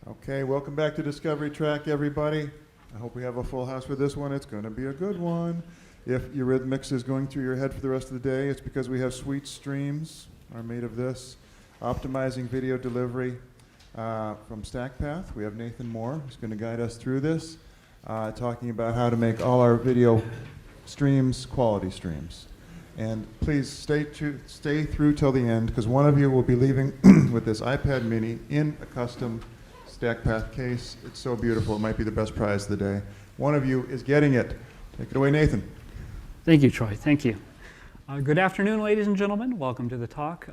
Okay, welcome back to Discovery Track, everybody. I hope we have a full house for this one. It's going to be a good one. If Eurythmics is going through your head for the rest of the day, it's because we have sweet streams are made of this. Optimizing video delivery from StackPath. We have Nathan Moore who's going to guide us through this, talking about how to make all our video streams quality streams. And please stay through till the end, because one of you will be leaving with this iPad mini in a custom StackPath case. It's so beautiful. It might be the best prize of the day. One of you is getting it. Take it away, Nathan. Thank you, Troy. Thank you. Good afternoon, ladies and gentlemen. Welcome to the talk.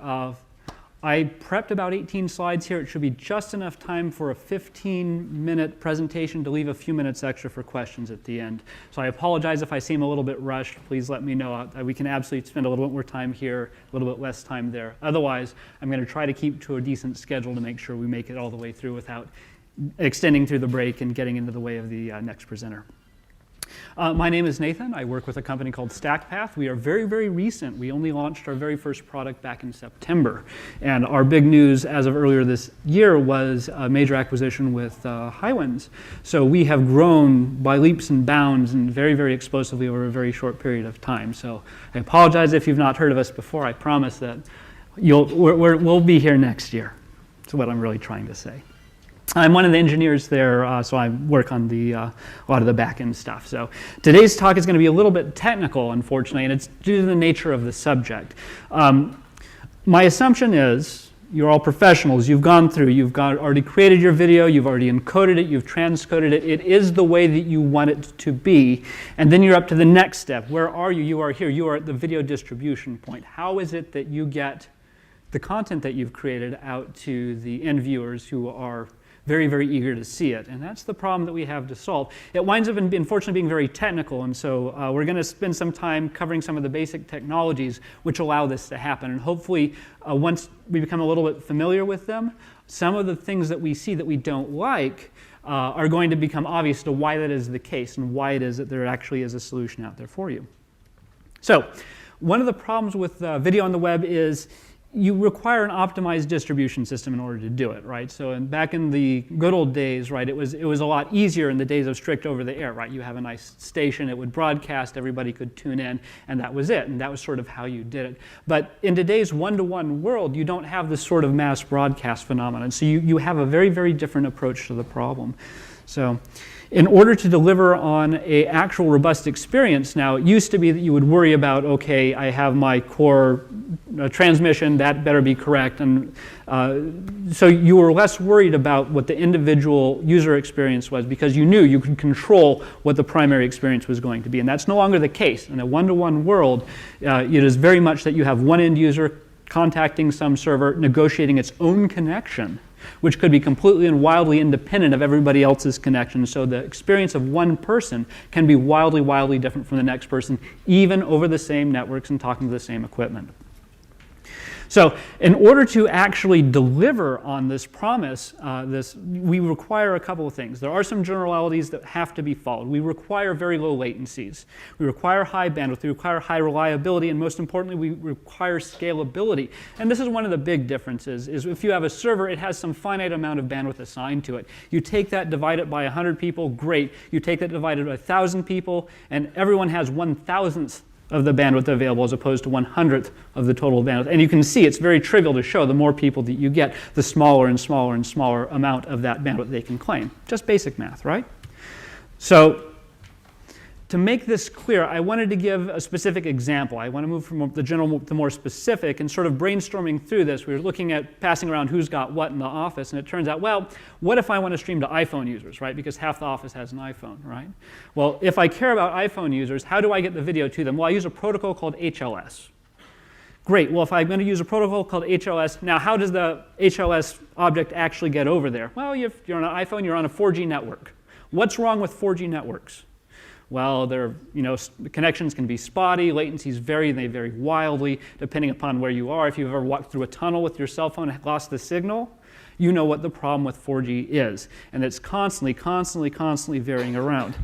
I prepped about 18 slides here. It should be just enough time for a 15-minute presentation to leave a few minutes extra for questions at the end. So I apologize if I seem a little bit rushed. Please let me know. We can absolutely spend a little bit more time here, a little bit less time there. Otherwise, I'm going to try to keep to a decent schedule to make sure we make it all the way through without extending through the break and getting into the way of the next presenter. My name is Nathan. I work with a company called StackPath. We are very, very recent. We only launched our very first product back in September. And our big news as of earlier this year was a major acquisition with Highwinds. So we have grown by leaps and bounds and very, very explosively over a very short period of time. So I apologize if you've not heard of us before. I promise that we'll be here next year. That's what I'm really trying to say. I'm one of the engineers there, so I work on a lot of the back-end stuff. So today's talk is going to be a little bit technical, unfortunately, and it's due to the nature of the subject. My assumption is you're all professionals. You've gone through. You've already created your video. You've already encoded it. You've transcoded it. It is the way that you want it to be. And then you're up to the next step. Where are you? You are here. You are at the video distribution point. How is it that you get the content that you've created out to the end viewers who are very, very eager to see it? And that's the problem that we have to solve. It winds up, unfortunately, being very technical, and so we're going to spend some time covering some of the basic technologies which allow this to happen. And hopefully, once we become a little bit familiar with them, some of the things that we see that we don't like are going to become obvious to why that is the case and why it is that there actually is a solution out there for you. So, one of the problems with video on the web is you require an optimized distribution system in order to do it, right? So back in the good old days, right, it was a lot easier in the days of strict over-the-air, right? You have a nice station, it would broadcast, everybody could tune in, and that was it, and that was sort of how you did it. But in today's one-to-one world, you don't have this sort of mass broadcast phenomenon, so you have a very, very different approach to the problem. So in order to deliver on an actual robust experience now, it used to be that you would worry about, okay, I have my core transmission, that better be correct. And so you were less worried about what the individual user experience was because you knew you could control what the primary experience was going to be. And that's no longer the case. In a one-to-one world, it is very much that you have one end user contacting some server, negotiating its own connection, which could be completely and wildly independent of everybody else's connection. So the experience of one person can be wildly, wildly different from the next person, even over the same networks and talking to the same equipment. So in order to actually deliver on this promise, we require a couple of things. There are some generalities that have to be followed. We require very low latencies. We require high bandwidth. We require high reliability. And most importantly, we require scalability. And this is one of the big differences, is if you have a server, it has some finite amount of bandwidth assigned to it. You take that, divide it by 100 people, great. You take that, divide it by 1,000 people, and everyone has 1,000th of the bandwidth available as opposed to 100th of the total bandwidth. And you can see it's very trivial to show the more people that you get, the smaller and smaller and smaller amount of that bandwidth they can claim. Just basic math, right? So to make this clear, I wanted to give a specific example. I want to move from the general to more specific, and sort of brainstorming through this, we were looking at passing around who's got what in the office, and it turns out, well, what if I want to stream to iPhone users, right? Because half the office has an iPhone, right? Well, if I care about iPhone users, how do I get the video to them? Well, I use a protocol called HLS. Great, well, if I'm going to use a protocol called HLS, now how does the HLS object actually get over there? Well, if you're on an iPhone, you're on a 4G network. What's wrong with 4G networks? Well, connections can be spotty, latencies vary, and they vary wildly depending upon where you are. If you've ever walked through a tunnel with your cell phone and lost the signal, you know what the problem with 4G is. And it's constantly varying around.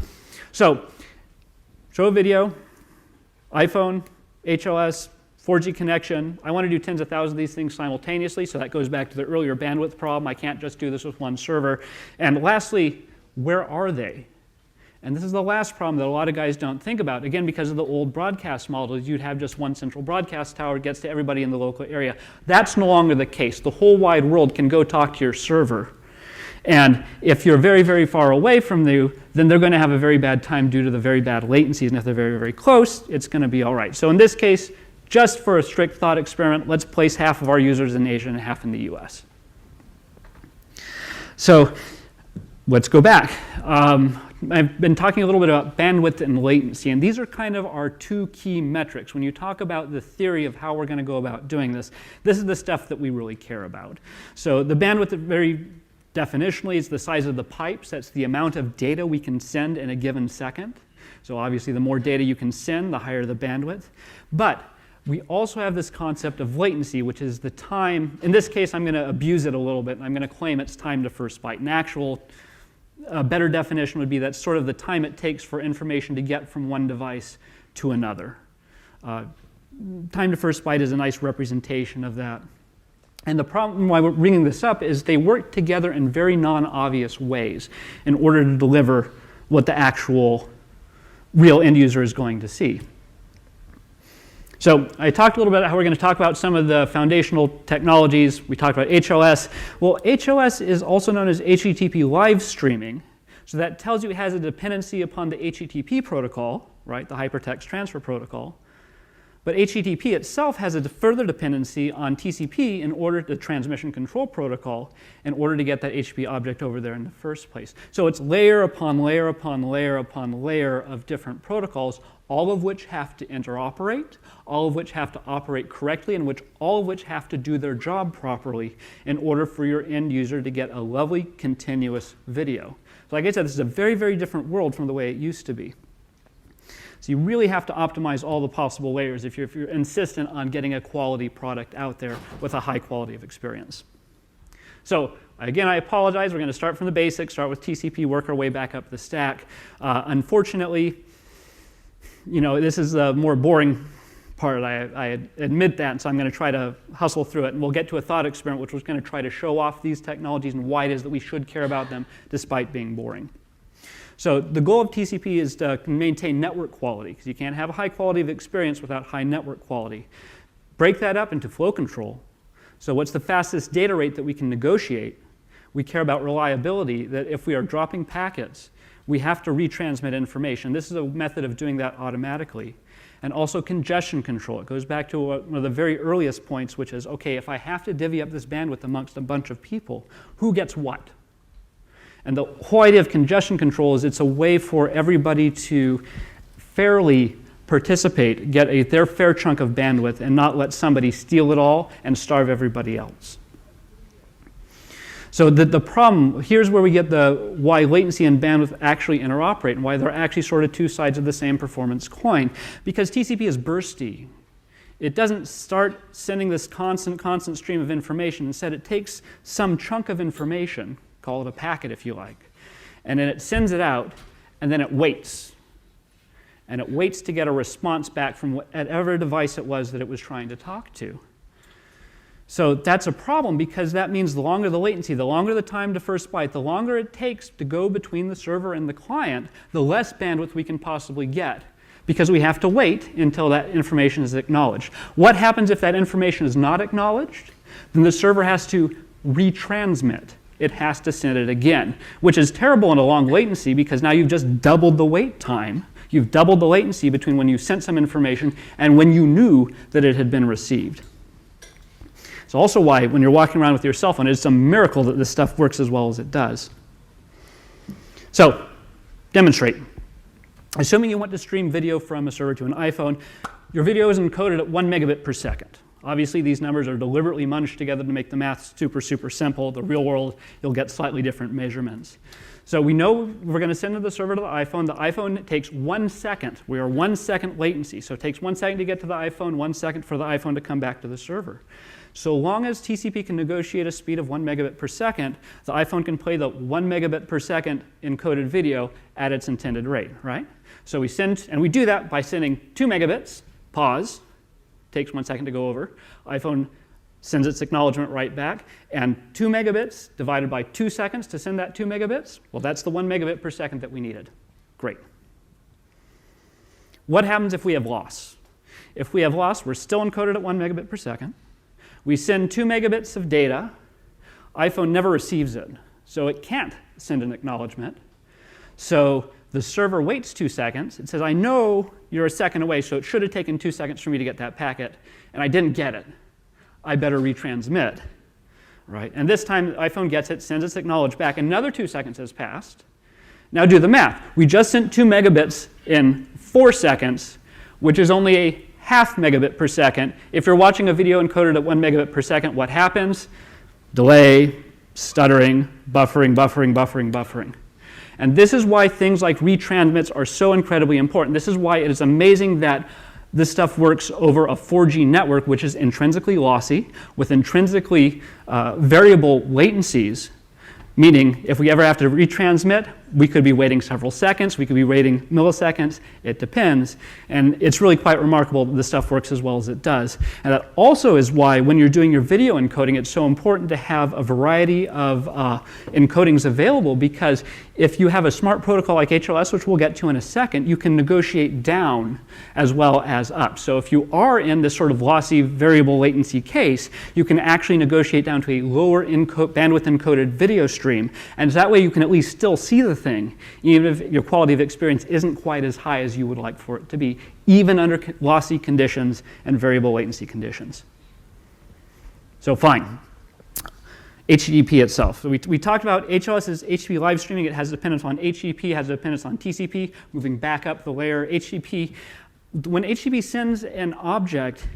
So, show a video, iPhone, HLS, 4G connection, I want to do tens of thousands of these things simultaneously, so that goes back to the earlier bandwidth problem. I can't just do this with one server. And lastly, where are they? And this is the last problem that a lot of guys don't think about. Again, because of the old broadcast models, you'd have just one central broadcast tower that gets to everybody in the local area. That's no longer the case. The whole wide world can go talk to your server. And if you're very, very far away from you, then they're going to have a very bad time due to the very bad latencies. And if they're very, very close, it's going to be all right. So in this case, just for a strict thought experiment, let's place half of our users in Asia and half in the US. So let's go back. I've been talking a little bit about bandwidth and latency, and these are kind of our two key metrics. When you talk about the theory of how we're going to go about doing this, this is the stuff that we really care about. So the bandwidth, very definitionally, is the size of the pipes. That's the amount of data we can send in a given second. So obviously, the more data you can send, the higher the bandwidth. But we also have this concept of latency, which is the time. In this case, I'm going to abuse it a little bit, and I'm going to claim it's time to first byte. An actual better definition would be that's sort of the time it takes for information to get from one device to another. Time to first byte is a nice representation of that. And the problem why we're bringing this up is they work together in very non-obvious ways in order to deliver what the actual real end user is going to see. So I talked a little bit about how we're going to talk about some of the foundational technologies. We talked about HLS. Well, HLS is also known as HTTP live streaming. So that tells you it has a dependency upon the HTTP protocol, right, the hypertext transfer protocol. But HTTP itself has a further dependency on TCP in order to transmission control protocol in order to get that HTTP object over there in the first place. So it's layer upon layer upon layer upon layer of different protocols, all of which have to interoperate, all of which have to operate correctly, and all of which have to do their job properly in order for your end user to get a lovely continuous video. So like I said, this is a very, very different world from the way it used to be. So you really have to optimize all the possible layers if you're insistent on getting a quality product out there with a high quality of experience. So again, I apologize. We're going to start from the basics, start with TCP, work our way back up the stack. Unfortunately, this is the more boring part. I admit that, so I'm going to try to hustle through it. And we'll get to a thought experiment, which was going to try to show off these technologies and why it is that we should care about them despite being boring. So the goal of TCP is to maintain network quality, because you can't have a high quality of experience without high network quality. Break that up into flow control. So what's the fastest data rate that we can negotiate? We care about reliability, that if we are dropping packets, we have to retransmit information. This is a method of doing that automatically. And also congestion control. It goes back to one of the very earliest points, which is, okay, if I have to divvy up this bandwidth amongst a bunch of people, who gets what? And the whole idea of congestion control is it's a way for everybody to fairly participate, get their fair chunk of bandwidth, and not let somebody steal it all and starve everybody else. So the problem, here's where we get why latency and bandwidth actually interoperate and why they're actually sort of two sides of the same performance coin. Because TCP is bursty. It doesn't start sending this constant stream of information. Instead, it takes some chunk of information, call it a packet if you like, and then it sends it out, and then it waits. And it waits to get a response back from whatever device it was that it was trying to talk to. So that's a problem, because that means the longer the latency, the longer the time to first byte, the longer it takes to go between the server and the client, the less bandwidth we can possibly get, because we have to wait until that information is acknowledged. What happens if that information is not acknowledged? Then the server has to retransmit. It has to send it again, which is terrible in a long latency, because now you've just doubled the wait time. You've doubled the latency between when you sent some information and when you knew that it had been received. It's also why when you're walking around with your cell phone, it's a miracle that this stuff works as well as it does. So, demonstrate. Assuming you want to stream video from a server to an iPhone, your video is encoded at 1 megabit per second. Obviously, these numbers are deliberately munched together to make the math super, super simple. The real world, you'll get slightly different measurements. So we know we're going to send to the server to the iPhone. The iPhone takes 1 second. We are 1 second latency. So it takes 1 second to get to the iPhone, 1 second for the iPhone to come back to the server. So long as TCP can negotiate a speed of 1 megabit per second, the iPhone can play the 1 megabit per second encoded video at its intended rate, right? So we send, and we do that by sending 2 megabits, pause, takes 1 second to go over. iPhone sends its acknowledgement right back, and 2 megabits divided by 2 seconds to send that 2 megabits, well, that's the 1 megabit per second that we needed. Great. What happens if we have loss? If we have loss, we're still encoded at 1 megabit per second. We send 2 megabits of data. iPhone never receives it, so it can't send an acknowledgement. So the server waits 2 seconds. It says, I know you're a second away, so it should have taken 2 seconds for me to get that packet, and I didn't get it. I better retransmit, right? And this time, iPhone gets it, sends its acknowledge back. Another 2 seconds has passed. Now do the math. We just sent 2 megabits in 4 seconds, which is only a half megabit per second. If you're watching a video encoded at 1 megabit per second, what happens? Delay, stuttering, buffering, buffering, buffering, buffering. And this is why things like retransmits are so incredibly important. This is why it is amazing that this stuff works over a 4G network, which is intrinsically lossy, with intrinsically variable latencies, meaning if we ever have to retransmit, we could be waiting several seconds, we could be waiting milliseconds, it depends. And it's really quite remarkable that this stuff works as well as it does. And that also is why when you're doing your video encoding, it's so important to have a variety of encodings available, because if you have a smart protocol like HLS, which we'll get to in a second, you can negotiate down as well as up. So if you are in this sort of lossy variable latency case, you can actually negotiate down to a lower bandwidth encoded video stream. And that way you can at least still see the thing, even if your quality of experience isn't quite as high as you would like for it to be, even under lossy conditions and variable latency conditions. So fine. HTTP itself. So we talked about HLS is HTTP live streaming. It has dependence on HTTP, has dependence on TCP, moving back up the layer. HTTP, when HTTP sends an object,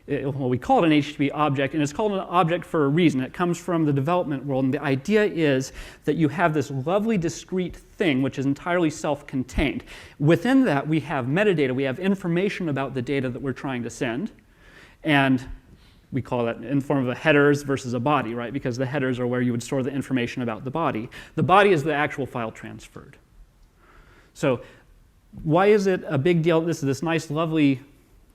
well, we call it an HTTP object, and it's called an object for a reason. It comes from the development world, and the idea is that you have this lovely discrete thing which is entirely self-contained. Within that, we have metadata. We have information about the data that we're trying to send, and we call that in the form of a headers versus a body, right? Because the headers are where you would store the information about the body. The body is the actual file transferred. So why is it a big deal? This is this nice, lovely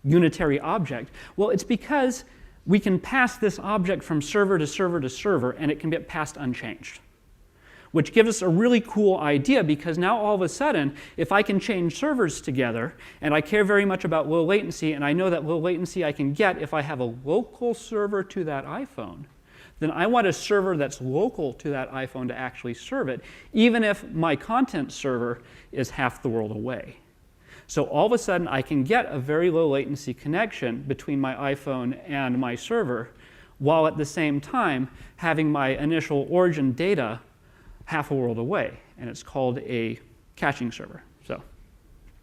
unitary object. Well, it's because we can pass this object from server to server to server, and it can get passed unchanged, which gives us a really cool idea, because now all of a sudden, if I can change servers together, and I care very much about low latency, and I know that low latency I can get if I have a local server to that iPhone, then I want a server that's local to that iPhone to actually serve it, even if my content server is half the world away. So all of a sudden, I can get a very low latency connection between my iPhone and my server, while at the same time having my initial origin data half a world away. And it's called a caching server. So,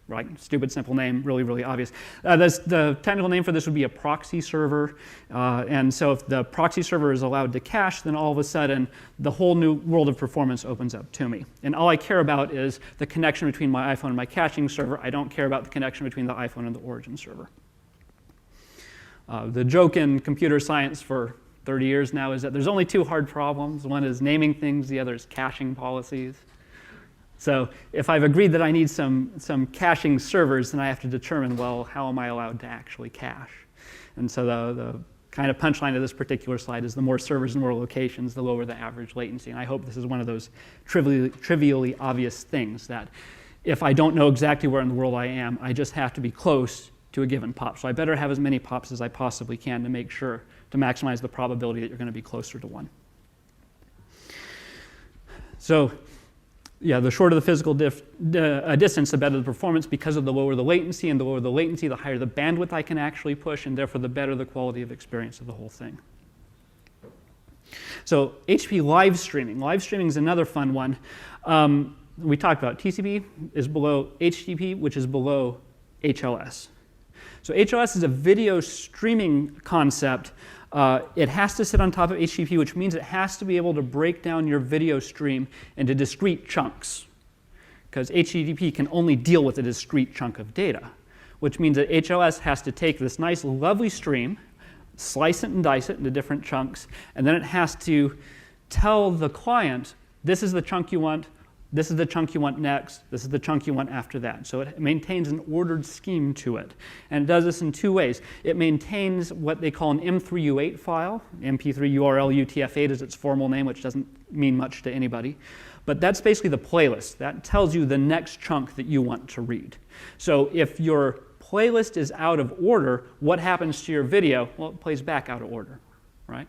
right, stupid, simple name, really, really obvious. The technical name for this would be a proxy server. And so if the proxy server is allowed to cache, then all of a sudden, the whole new world of performance opens up to me. And all I care about is the connection between my iPhone and my caching server. I don't care about the connection between the iPhone and the origin server. The joke in computer science for 30 years now is that there's only 2 hard problems. One is naming things, the other is caching policies. So if I've agreed that I need some caching servers, then I have to determine, well, how am I allowed to actually cache? And so the kind of punchline of this particular slide is the more servers and more locations, the lower the average latency. And I hope this is one of those trivially obvious things that if I don't know exactly where in the world I am, I just have to be close to a given pop. So I better have as many pops as I possibly can to make sure to maximize the probability that you're going to be closer to 1. So yeah, the shorter the physical distance, the better the performance, because of the lower the latency, and the lower the latency, the higher the bandwidth I can actually push, and therefore the better the quality of experience of the whole thing. So HTTP live streaming. Live streaming is another fun one. We talked about TCP is below HTTP, which is below HLS. So HLS is a video streaming concept. It has to sit on top of HTTP, which means it has to be able to break down your video stream into discrete chunks, because HTTP can only deal with a discrete chunk of data, which means that HLS has to take this nice, lovely stream, slice it and dice it into different chunks, and then it has to tell the client, this is the chunk you want, this is the chunk you want next, this is the chunk you want after that. So it maintains an ordered scheme to it. And it does this in two ways. It maintains what they call an M3U8 file. MP3 URL UTF-8 is its formal name, which doesn't mean much to anybody. But that's basically the playlist. That tells you the next chunk that you want to read. So if your playlist is out of order, what happens to your video? Well, it plays back out of order, right?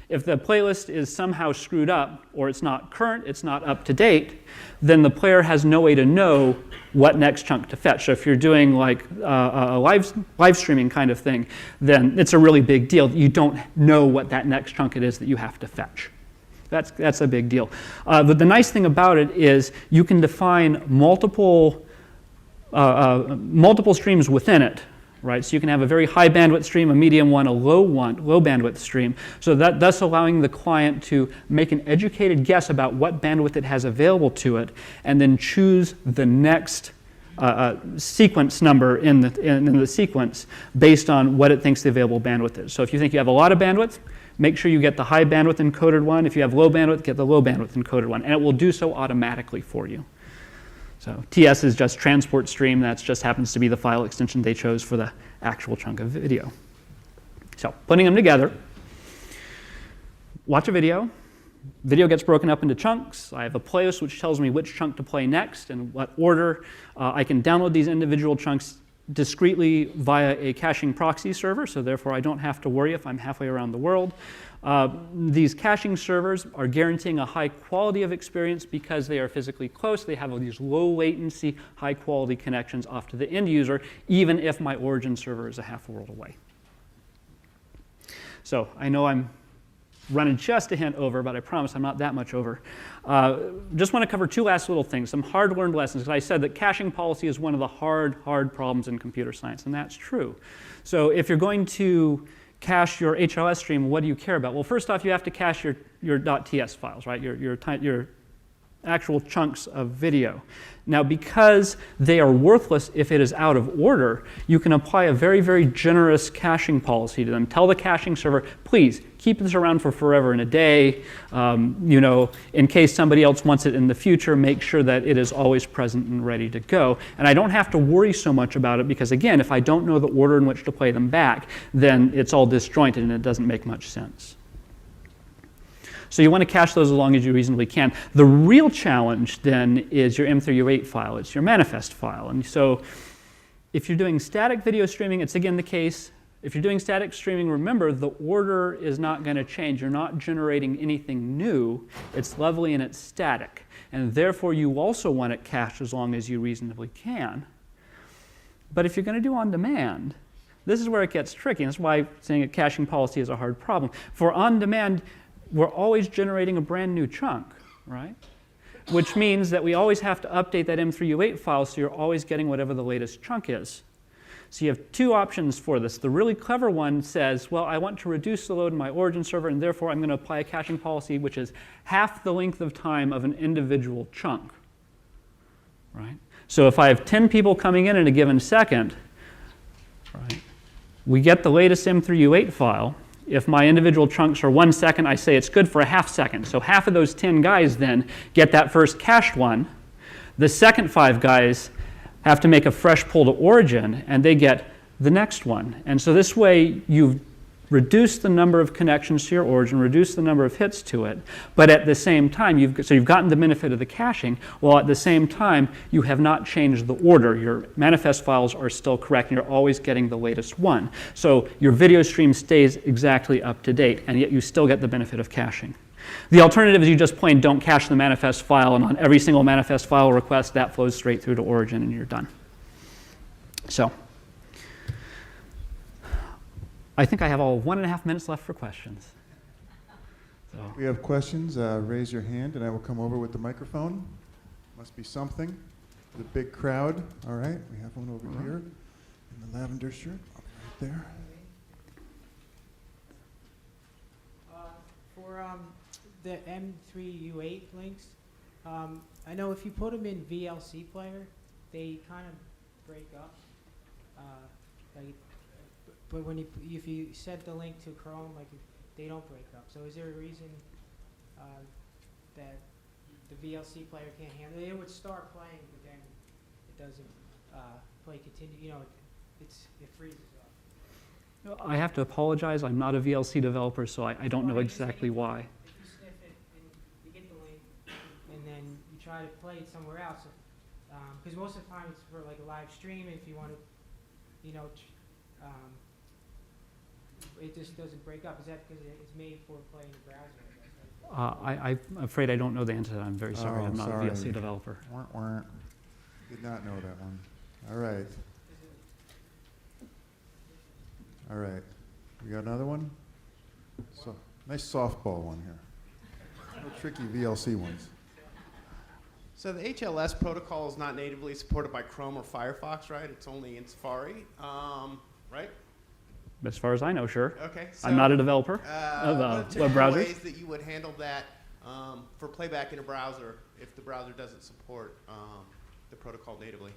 If the playlist is somehow screwed up, or it's not current, it's not up to date, then the player has no way to know what next chunk to fetch. So if you're doing like a live streaming kind of thing, then it's a really big deal. You don't know what that next chunk it is that you have to fetch. That's a big deal. But the nice thing about it is you can define multiple streams within it. Right, so you can have a very high bandwidth stream, a medium one, a low bandwidth stream. So thus allowing the client to make an educated guess about what bandwidth it has available to it, and then choose the next sequence number in the sequence based on what it thinks the available bandwidth is. So if you think you have a lot of bandwidth, make sure you get the high bandwidth encoded one. If you have low bandwidth, get the low bandwidth encoded one, and it will do so automatically for you. So TS is just transport stream. That just happens to be the file extension they chose for the actual chunk of video. So putting them together, watch a video. Video gets broken up into chunks. I have a playlist which tells me which chunk to play next and what order. I can download these individual chunks discretely via a caching proxy server, so therefore I don't have to worry if I'm halfway around the world. These caching servers are guaranteeing a high quality of experience because they are physically close. They have these low latency, high quality connections off to the end user, even if my origin server is a half world away. So I know I'm running just a hint over, but I promise I'm not that much over. Just want to cover two last little things, some hard-learned lessons, because I said that caching policy is one of the hard problems in computer science, and that's true. So if you're going to cache your HLS stream, what do you care about? Well, first off, you have to cache your .ts files, right? Your actual chunks of video. Now, because they are worthless if it is out of order, you can apply a very generous caching policy to them. Tell the caching server, please keep this around for forever and a day. In case somebody else wants it in the future, make sure that it is always present and ready to go. And I don't have to worry so much about it because, again, if I don't know the order in which to play them back, then it's all disjointed and it doesn't make much sense. So you want to cache those as long as you reasonably can. The real challenge then is your M3U8 file. It's your manifest file. And so if you're doing static video streaming, it's again the case. If you're doing static streaming, remember the order is not going to change. You're not generating anything new. It's lovely and it's static. And therefore you also want it cached as long as you reasonably can. But if you're going to do on-demand, this is where it gets tricky. And that's why saying a caching policy is a hard problem. For on-demand, we're always generating a brand new chunk, right? Which means that we always have to update that M3U8 file so you're always getting whatever the latest chunk is. So you have two options for this. The really clever one says, well, I want to reduce the load in my origin server, and therefore I'm going to apply a caching policy which is half the length of time of an individual chunk, right? So if I have 10 people coming in a given second, right, we get the latest M3U8 file. If my individual chunks are 1 second, I say it's good for a half second. So half of those 10 guys then get that first cached one. The second 5 guys have to make a fresh pull to origin, and they get the next one. And so this way, you've reduced the number of connections to your origin, reduced the number of hits to it, but at the same time, you've gotten the benefit of the caching, while at the same time, you have not changed the order. Your manifest files are still correct, and you're always getting the latest one. So your video stream stays exactly up to date, and yet you still get the benefit of caching. The alternative is you just plain don't cache the manifest file, and on every single manifest file request, that flows straight through to origin, and you're done. So I think I have all 1.5 minutes left for questions. So. We have questions. Raise your hand, and I will come over with the microphone. Must be something. The big crowd. All right, we have one over here in the lavender shirt. Right there. For the M3U8 links, I know if you put them in VLC player, they kind of break up. But when if you set the link to Chrome, they don't break up. So is there a reason that the VLC player can't handle it. It would start playing, but then it doesn't play continue. You know, it freezes up. I have to apologize. I'm not a VLC developer, so I don't know Well, exactly why. If you sniff it and you get the link, and then you try to play it somewhere else, because most of the time it's for like a live stream. If you want to, you know, it just doesn't break up. Is that because it's made for playing the browser? I'm afraid I don't know the answer to that. I'm very sorry. Oh, I'm not sorry. a VLC developer. Wah, wah. Did not know that one. All right. All right. You got another one? So, nice softball one here. No tricky VLC ones. So the HLS protocol is not natively supported by Chrome or Firefox, right? It's only in Safari, right? As far as I know, sure. Okay. So, I'm not a developer what of are web typical browsers. ways that you would handle that for playback in a browser if the browser doesn't support the protocol natively?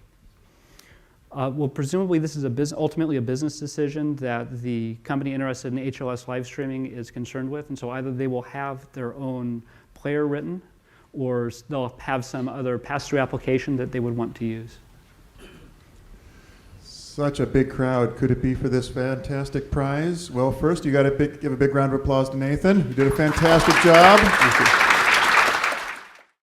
Well, presumably this is ultimately a business decision that the company interested in HLS live streaming is concerned with, and so either they will have their own player written, or they'll have some other pass-through application that they would want to use. Such a big crowd. Could it be for this fantastic prize? Well, first you got to give a big round of applause to Nathan. You did a fantastic job. Thank you.